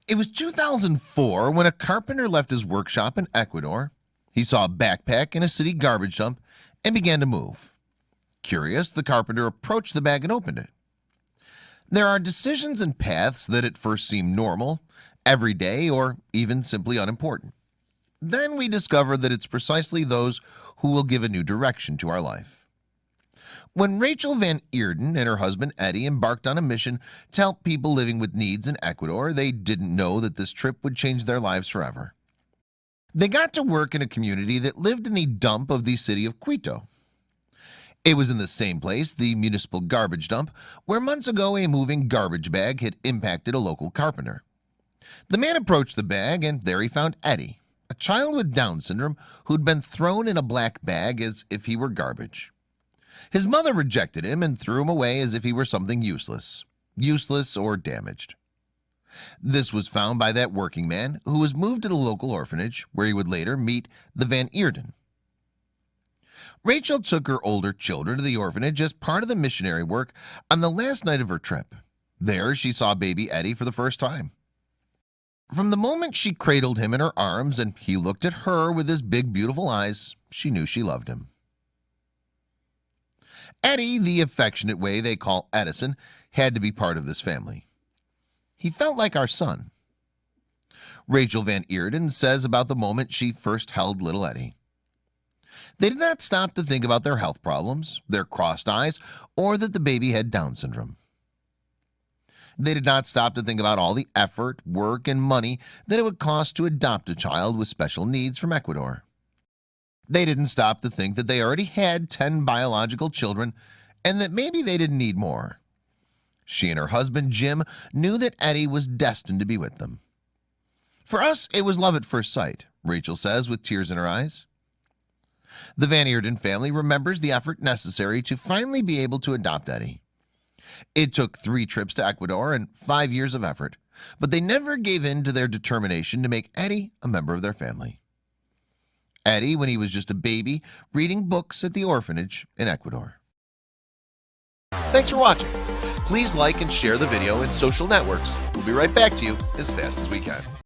It was 2004 when a carpenter left his workshop in Ecuador. He saw a backpack in a city garbage dump and began to move. Curious, the carpenter approached the bag and opened it. There are decisions and paths that at first seem normal, everyday, or even simply unimportant. Then we discover that it's precisely those who will give a new direction to our life. When Rachel Van Eerden and her husband Eddie embarked on a mission to help people living with needs in Ecuador, they didn't know that this trip would change their lives forever. They got to work in a community that lived in the dump of the city of Quito. It was in the same place, the municipal garbage dump, where months ago a moving garbage bag had impacted a local carpenter. The man approached the bag, and there he found Eddie, a child with Down syndrome who'd been thrown in a black bag as if he were garbage. His mother rejected him and threw him away as if he were something useless or damaged. This was found by that working man, who was moved to the local orphanage, where he would later meet the Van Eerden. Rachel took her older children to the orphanage as part of the missionary work on the last night of her trip. There she saw baby Eddie for the first time. From the moment she cradled him in her arms and he looked at her with his big beautiful eyes, she knew she loved him. Eddie, the affectionate way they call Edison, had to be part of this family. He felt like our son. Rachel Van Eerden says about the moment she first held little Eddie. They did not stop to think about their health problems, their crossed eyes, or that the baby had Down syndrome. They did not stop to think about all the effort, work, and money that it would cost to adopt a child with special needs from Ecuador. They didn't stop to think that they already had 10 biological children and that maybe they didn't need more. She and her husband, Jim, knew that Eddie was destined to be with them. For us, it was love at first sight, Rachel says with tears in her eyes. The Van Eerden family remembers the effort necessary to finally be able to adopt Eddie. It took 3 trips to Ecuador and 5 years of effort, but they never gave in to their determination to make Eddie a member of their family. Eddie, when he was just a baby, reading books at the orphanage in Ecuador. Thanks for watching. Please like and share the video in social networks. We'll be right back to you as fast as we can.